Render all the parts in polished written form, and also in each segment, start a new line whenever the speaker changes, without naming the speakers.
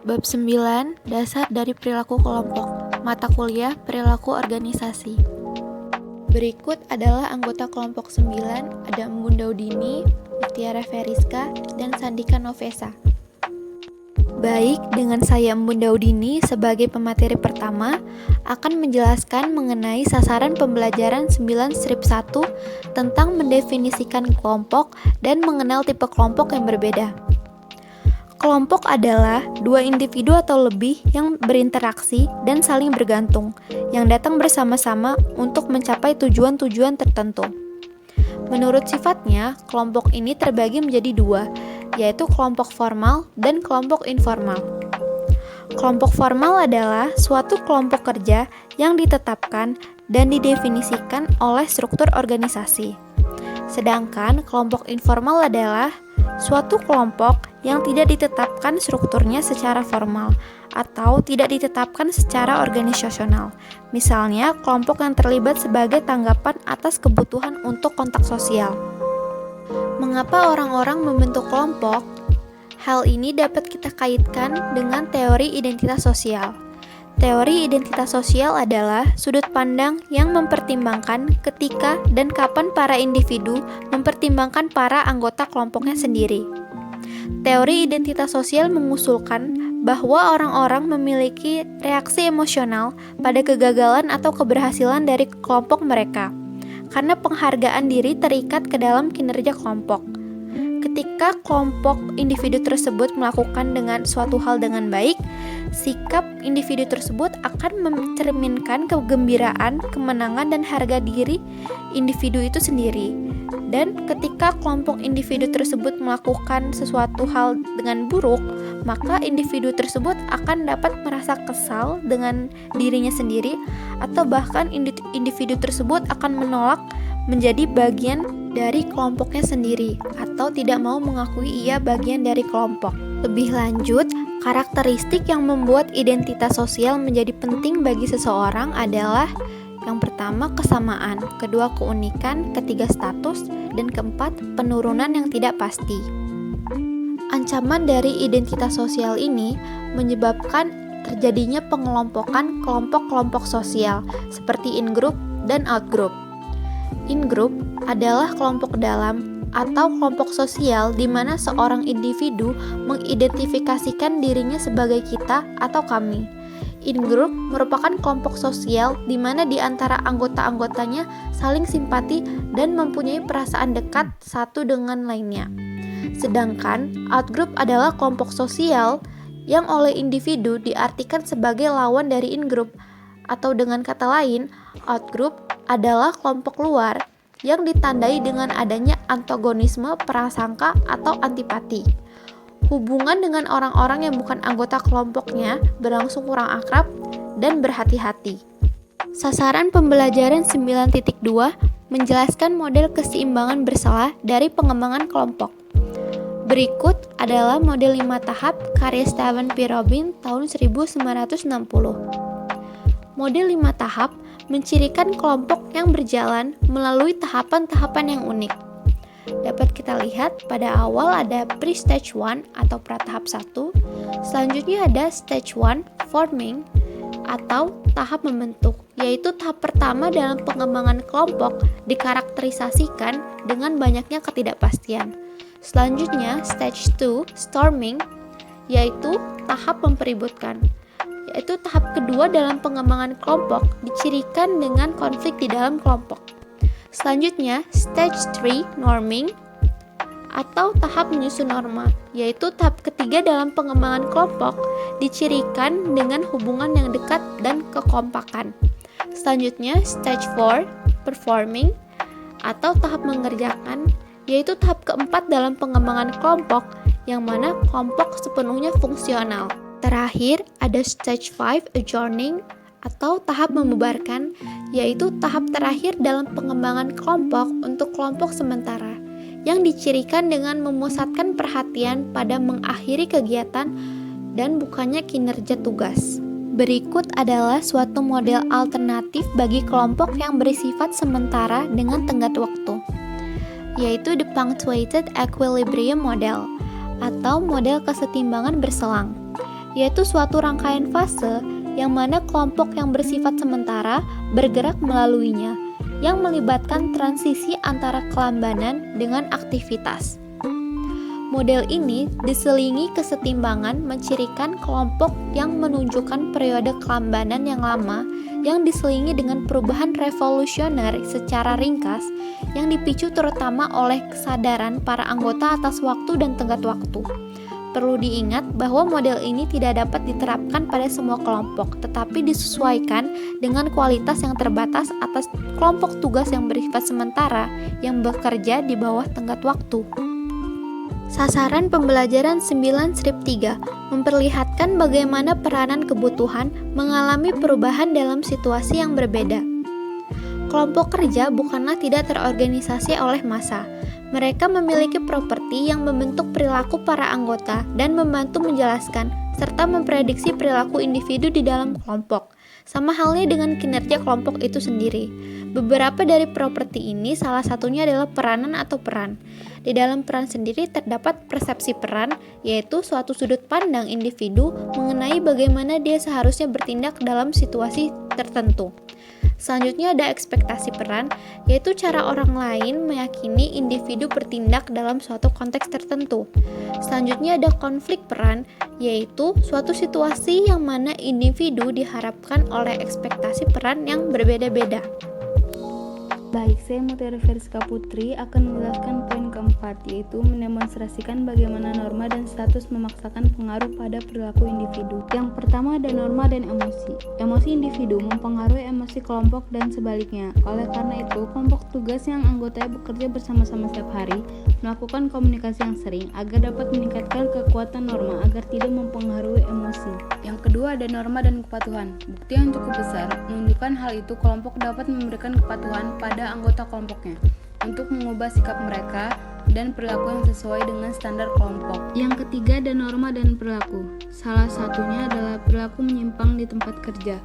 Bab 9, Dasar dari Perilaku Kelompok. Mata kuliah Perilaku Organisasi. Berikut adalah anggota kelompok 9, ada Embun Daudini, Mutiara Feriska, dan Sandika Novesa. Baik, dengan saya Embun Daudini sebagai pemateri pertama akan menjelaskan mengenai sasaran pembelajaran 9 strip 1 tentang mendefinisikan kelompok dan mengenal tipe kelompok yang berbeda. Kelompok adalah dua individu atau lebih yang berinteraksi dan saling bergantung, yang datang bersama-sama untuk mencapai tujuan-tujuan tertentu. Menurut sifatnya, kelompok ini terbagi menjadi dua, yaitu kelompok formal dan kelompok informal. Kelompok formal adalah suatu kelompok kerja yang ditetapkan dan didefinisikan oleh struktur organisasi. Sedangkan kelompok informal adalah suatu kelompok yang tidak ditetapkan strukturnya secara formal atau tidak ditetapkan secara organisasional. Misalnya, kelompok yang terlibat sebagai tanggapan atas kebutuhan untuk kontak sosial. Mengapa orang-orang membentuk kelompok? Hal ini dapat kita kaitkan dengan teori identitas sosial. Teori identitas sosial adalah sudut pandang yang mempertimbangkan ketika dan kapan para individu mempertimbangkan para anggota kelompoknya sendiri. Teori identitas sosial mengusulkan bahwa orang-orang memiliki reaksi emosional pada kegagalan atau keberhasilan dari kelompok mereka, karena penghargaan diri terikat ke dalam kinerja kelompok. Ketika kelompok individu tersebut melakukan dengan suatu hal dengan baik, sikap individu tersebut akan mencerminkan kegembiraan, kemenangan, dan harga diri individu itu sendiri. Dan ketika kelompok individu tersebut melakukan sesuatu hal dengan buruk, maka individu tersebut akan dapat merasa kesal dengan dirinya sendiri, atau bahkan individu tersebut akan menolak menjadi bagian dari kelompoknya sendiri atau tidak mau mengakui ia bagian dari kelompok. Lebih lanjut, karakteristik yang membuat identitas sosial menjadi penting bagi seseorang adalah yang pertama kesamaan, kedua keunikan, ketiga status, dan keempat penurunan yang tidak pasti. Ancaman dari identitas sosial ini menyebabkan terjadinya pengelompokan kelompok-kelompok sosial seperti in-group dan out-group. In-group adalah kelompok dalam atau kelompok sosial di mana seorang individu mengidentifikasikan dirinya sebagai kita atau kami. In-group merupakan kelompok sosial di mana di antara anggota-anggotanya saling simpati dan mempunyai perasaan dekat satu dengan lainnya. Sedangkan out-group adalah kelompok sosial yang oleh individu diartikan sebagai lawan dari in-group, atau dengan kata lain, out-group adalah kelompok luar yang ditandai dengan adanya antagonisme, prasangka, atau antipati. Hubungan dengan orang-orang yang bukan anggota kelompoknya berlangsung kurang akrab dan berhati-hati. Sasaran pembelajaran 9.2 menjelaskan model keseimbangan bersalah dari pengembangan kelompok. Berikut adalah model 5 tahap karya Stephen P. Robin tahun 1960. Model 5 tahap mencirikan kelompok yang berjalan melalui tahapan-tahapan yang unik. Dapat kita lihat pada awal ada pre-stage 1 atau pratahap 1, selanjutnya ada stage 1, forming, atau tahap membentuk, yaitu tahap pertama dalam pengembangan kelompok dikarakterisasikan dengan banyaknya ketidakpastian. Selanjutnya stage 2, storming, yaitu tahap mempeributkan, yaitu tahap kedua dalam pengembangan kelompok dicirikan dengan konflik di dalam kelompok. Selanjutnya, stage 3, norming, atau tahap menyusun norma, yaitu tahap ketiga dalam pengembangan kelompok dicirikan dengan hubungan yang dekat dan kekompakan. Selanjutnya, stage 4, performing, atau tahap mengerjakan, yaitu tahap keempat dalam pengembangan kelompok yang mana kelompok sepenuhnya fungsional. Terakhir, ada stage 5, adjourning, atau tahap membubarkan, yaitu tahap terakhir dalam pengembangan kelompok untuk kelompok sementara, yang dicirikan dengan memusatkan perhatian pada mengakhiri kegiatan dan bukannya kinerja tugas. Berikut adalah suatu model alternatif bagi kelompok yang bersifat sementara dengan tenggat waktu, yaitu the punctuated equilibrium model, atau model kesetimbangan berselang, yaitu suatu rangkaian fase yang mana kelompok yang bersifat sementara bergerak melaluinya, yang melibatkan transisi antara kelambanan dengan aktivitas. Model ini diselingi kesetimbangan mencirikan kelompok yang menunjukkan periode kelambanan yang lama yang diselingi dengan perubahan revolusioner secara ringkas yang dipicu terutama oleh kesadaran para anggota atas waktu dan tenggat waktu. Perlu diingat bahwa model ini tidak dapat diterapkan pada semua kelompok, tetapi disesuaikan dengan kualitas yang terbatas atas kelompok tugas yang bersifat sementara yang bekerja di bawah tenggat waktu. Sasaran pembelajaran 9-3 memperlihatkan bagaimana peranan kebutuhan mengalami perubahan dalam situasi yang berbeda. Kelompok kerja bukanlah tidak terorganisasi oleh massa. Mereka memiliki properti yang membentuk perilaku para anggota dan membantu menjelaskan serta memprediksi perilaku individu di dalam kelompok. Sama halnya dengan kinerja kelompok itu sendiri. Beberapa dari properti ini salah satunya adalah peranan atau peran. Di dalam peran sendiri terdapat persepsi peran, yaitu suatu sudut pandang individu mengenai bagaimana dia seharusnya bertindak dalam situasi tertentu. Selanjutnya ada ekspektasi peran, yaitu cara orang lain meyakini individu bertindak dalam suatu konteks tertentu. Selanjutnya ada konflik peran, yaitu suatu situasi yang mana individu diharapkan oleh ekspektasi peran yang berbeda-beda.
Baik, saya Mutiara Veriska Putri akan menjelaskan poin keempat, yaitu mendemonstrasikan bagaimana norma dan status memaksakan pengaruh pada perilaku individu. Yang pertama ada norma dan emosi. Emosi individu mempengaruhi emosi kelompok dan sebaliknya. Oleh karena itu, kelompok tugas yang anggotanya bekerja bersama-sama setiap hari melakukan komunikasi yang sering agar dapat meningkatkan kekuatan norma agar tidak mempengaruhi emosi. Yang kedua ada norma dan kepatuhan. Bukti yang cukup besar menunjukkan hal itu kelompok dapat memberikan kepatuhan pada anggota kelompoknya untuk mengubah sikap mereka dan perilaku yang sesuai dengan standar kelompok. Yang ketiga ada norma dan perilaku. Salah satunya adalah perilaku menyimpang di tempat kerja.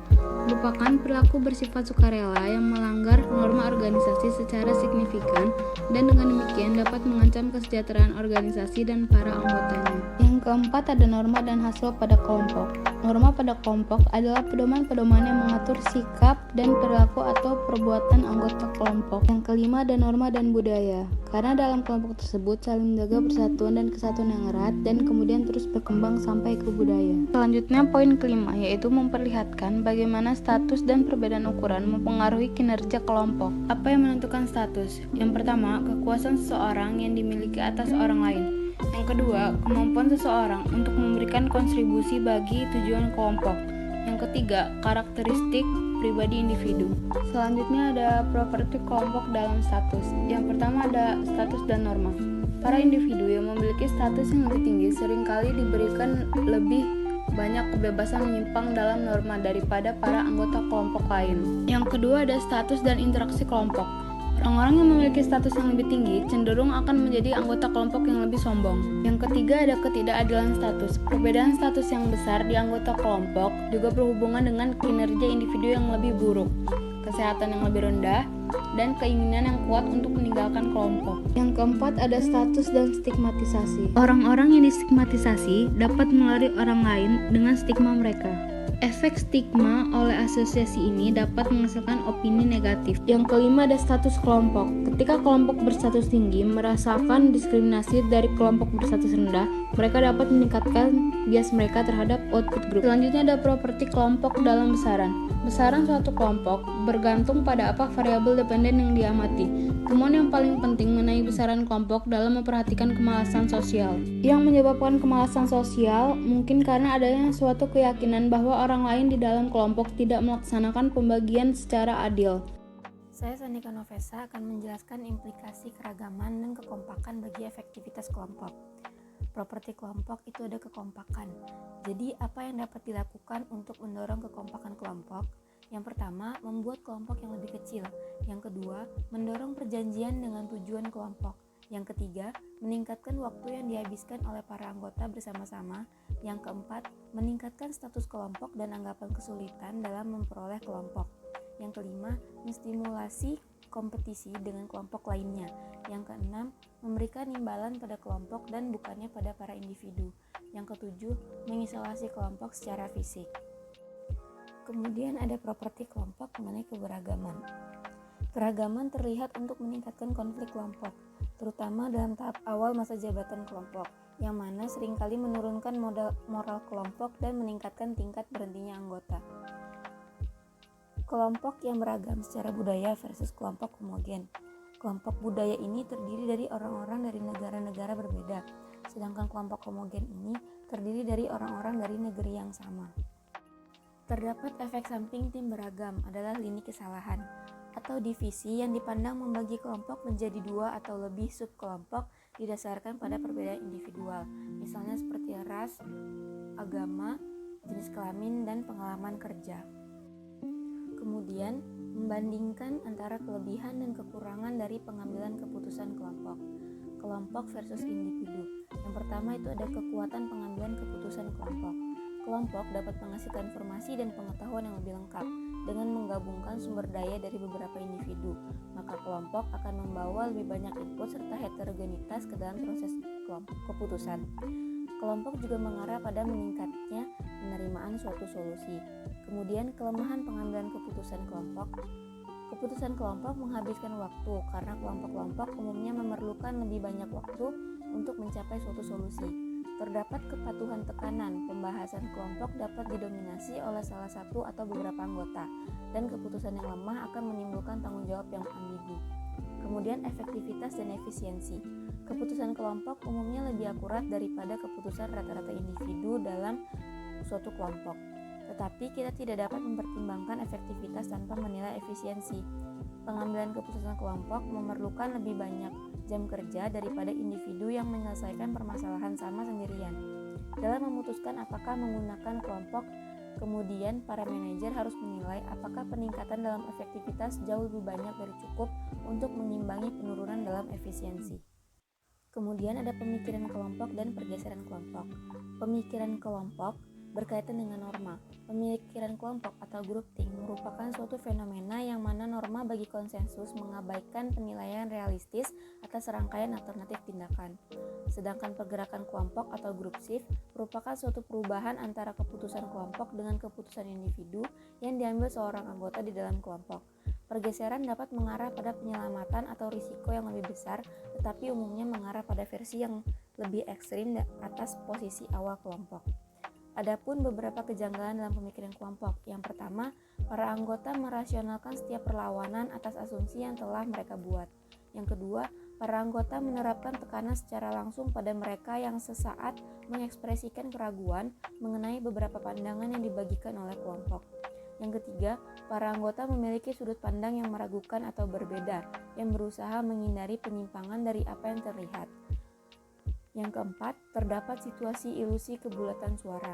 Merupakan perilaku bersifat sukarela yang melanggar norma organisasi secara signifikan dan dengan demikian dapat mengancam kesejahteraan organisasi dan para anggotanya. Yang keempat ada norma dan hasil pada kelompok. Norma pada kelompok adalah pedoman-pedoman yang mengatur sikap dan perilaku atau perbuatan anggota kelompok. Yang kelima ada norma dan budaya. Karena dalam kelompok tersebut saling menjaga persatuan dan kesatuan yang erat dan kemudian terus berkembang sampai ke budaya. Selanjutnya poin kelima yaitu memperlihatkan bagaimana status dan perbedaan ukuran mempengaruhi kinerja kelompok. Apa yang menentukan status? Yang pertama, kekuasaan seseorang yang dimiliki atas orang lain. Yang kedua, kemampuan seseorang untuk memberikan kontribusi bagi tujuan kelompok. Yang ketiga, karakteristik pribadi individu. Selanjutnya ada properti kelompok dalam status. Yang pertama ada status dan norma. Para individu yang memiliki status yang lebih tinggi seringkali diberikan lebih banyak kebebasan menyimpang dalam norma daripada para anggota kelompok lain. Yang kedua ada status dan interaksi kelompok. Orang-orang yang memiliki status yang lebih tinggi cenderung akan menjadi anggota kelompok yang lebih sombong. Yang ketiga ada ketidakadilan status. Perbedaan status yang besar di anggota kelompok juga berhubungan dengan kinerja individu yang lebih buruk, kesehatan yang lebih rendah, dan keinginan yang kuat untuk meninggalkan kelompok. Yang keempat ada status dan stigmatisasi. Orang-orang yang distigmatisasi dapat melalui orang lain dengan stigma mereka. Efek stigma oleh asosiasi ini dapat menghasilkan opini negatif. Yang kelima ada status kelompok. Ketika kelompok berstatus tinggi merasakan diskriminasi dari kelompok berstatus rendah, mereka dapat meningkatkan bias mereka terhadap output group. Selanjutnya ada properti kelompok dalam besaran. Besaran suatu kelompok bergantung pada apa variabel dependen yang diamati. Temuan yang paling penting mengenai besaran kelompok dalam memperhatikan kemalasan sosial. Yang menyebabkan kemalasan sosial mungkin karena adanya suatu keyakinan bahwa orang lain di dalam kelompok tidak melaksanakan pembagian secara adil.
Saya Sanika Novesa akan menjelaskan implikasi keragaman dan kekompakan bagi efektivitas kelompok. Properti kelompok itu ada kekompakan. Jadi apa yang dapat dilakukan untuk mendorong kekompakan kelompok? Yang pertama, membuat kelompok yang lebih kecil. Yang kedua, mendorong perjanjian dengan tujuan kelompok. Yang ketiga, meningkatkan waktu yang dihabiskan oleh para anggota bersama-sama. Yang keempat, meningkatkan status kelompok dan anggapan kesulitan dalam memperoleh kelompok. Yang kelima, menstimulasi kompetisi dengan kelompok lainnya. Yang keenam, memberikan imbalan pada kelompok dan bukannya pada para individu. Yang ketujuh, mengisolasi kelompok secara fisik. Kemudian ada properti kelompok mengenai keberagaman. Keragaman terlihat untuk meningkatkan konflik kelompok, terutama dalam tahap awal masa jabatan kelompok, yang mana seringkali menurunkan moral kelompok dan meningkatkan tingkat berhentinya anggota. Kelompok yang beragam secara budaya versus kelompok homogen. Kelompok budaya ini terdiri dari orang-orang dari negara-negara berbeda, sedangkan kelompok homogen ini terdiri dari orang-orang dari negeri yang sama. Terdapat efek samping tim beragam adalah lini kesalahan atau divisi yang dipandang membagi kelompok menjadi 2 atau lebih subkelompok didasarkan pada perbedaan individual, misalnya seperti ras, agama, jenis kelamin, dan pengalaman kerja. Kemudian, membandingkan antara kelebihan dan kekurangan dari pengambilan keputusan kelompok versus individu. Yang pertama itu ada kekuatan pengambilan keputusan kelompok. Kelompok dapat menghasilkan informasi dan pengetahuan yang lebih lengkap dengan menggabungkan sumber daya dari beberapa individu. Maka kelompok akan membawa lebih banyak input serta heterogenitas ke dalam proses keputusan. Kelompok juga mengarah pada meningkatnya penerimaan suatu solusi. Kemudian kelemahan pengambilan keputusan kelompok. Keputusan kelompok menghabiskan waktu karena kelompok-kelompok umumnya memerlukan lebih banyak waktu untuk mencapai suatu solusi. Terdapat kepatuhan tekanan, pembahasan kelompok dapat didominasi oleh salah satu atau beberapa anggota, dan keputusan yang lemah akan menimbulkan tanggung jawab yang ambigu. Kemudian efektivitas dan efisiensi. Keputusan kelompok umumnya lebih akurat daripada keputusan rata-rata individu dalam suatu kelompok. Tetapi kita tidak dapat mempertimbangkan efektivitas tanpa menilai efisiensi. Pengambilan keputusan kelompok memerlukan lebih banyak jam kerja daripada individu yang menyelesaikan permasalahan sama sendirian. Dalam memutuskan apakah menggunakan kelompok, kemudian para manajer harus menilai apakah peningkatan dalam efektivitas jauh lebih banyak dari cukup untuk mengimbangi penurunan dalam efisiensi. Kemudian ada pemikiran kelompok dan pergeseran kelompok. Pemikiran kelompok berkaitan dengan norma. Pemikiran kelompok atau groupthink merupakan suatu fenomena yang mana norma bagi konsensus mengabaikan penilaian realistis atas rangkaian alternatif tindakan. Sedangkan pergerakan kelompok atau group shift merupakan suatu perubahan antara keputusan kelompok dengan keputusan individu yang diambil seorang anggota di dalam kelompok. Pergeseran dapat mengarah pada penyelamatan atau risiko yang lebih besar, tetapi umumnya mengarah pada versi yang lebih ekstrim atas posisi awal kelompok. Adapun beberapa kejanggalan dalam pemikiran kelompok. Yang pertama, para anggota merasionalkan setiap perlawanan atas asumsi yang telah mereka buat. Yang kedua, para anggota menerapkan tekanan secara langsung pada mereka yang sesaat mengekspresikan keraguan mengenai beberapa pandangan yang dibagikan oleh kelompok. Yang ketiga, para anggota memiliki sudut pandang yang meragukan atau berbeda, yang berusaha menghindari penyimpangan dari apa yang terlihat. Yang keempat, terdapat situasi ilusi kebulatan suara.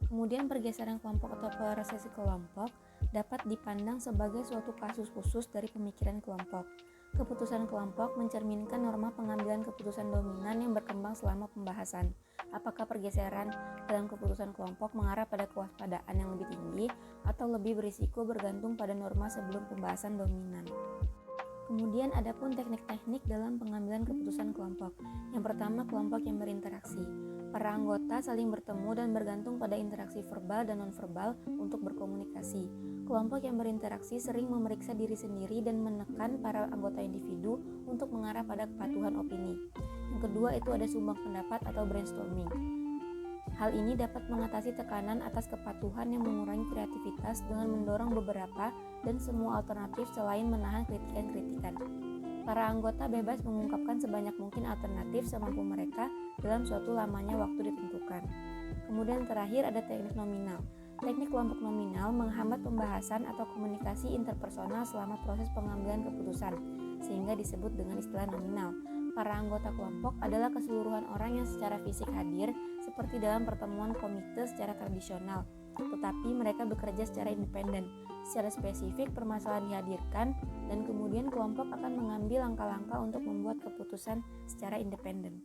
Kemudian pergeseran kelompok atau polarisasi kelompok dapat dipandang sebagai suatu kasus khusus dari pemikiran kelompok. Keputusan kelompok mencerminkan norma pengambilan keputusan dominan yang berkembang selama pembahasan. Apakah pergeseran dalam keputusan kelompok mengarah pada kewaspadaan yang lebih tinggi atau lebih berisiko bergantung pada norma sebelum pembahasan dominan. Kemudian ada pun teknik-teknik dalam pengambilan keputusan kelompok. Yang pertama, kelompok yang berinteraksi. Para anggota saling bertemu dan bergantung pada interaksi verbal dan nonverbal untuk berkomunikasi. Kelompok yang berinteraksi sering memeriksa diri sendiri dan menekan para anggota individu untuk mengarah pada kepatuhan opini. Yang kedua itu ada sumbang pendapat atau brainstorming. Hal ini dapat mengatasi tekanan atas kepatuhan yang mengurangi kreativitas dengan mendorong beberapa dan semua alternatif selain menahan kritikan-kritikan. Para anggota bebas mengungkapkan sebanyak mungkin alternatif semampu mereka dalam suatu lamanya waktu ditentukan. Kemudian terakhir ada teknik nominal. Teknik kelompok nominal menghambat pembahasan atau komunikasi interpersonal selama proses pengambilan keputusan, sehingga disebut dengan istilah nominal. Para anggota kelompok adalah keseluruhan orang yang secara fisik hadir, seperti dalam pertemuan komite secara tradisional, tetapi mereka bekerja secara independen. Secara spesifik, permasalahan dihadirkan, dan kemudian kelompok akan mengambil langkah-langkah untuk membuat keputusan secara independen.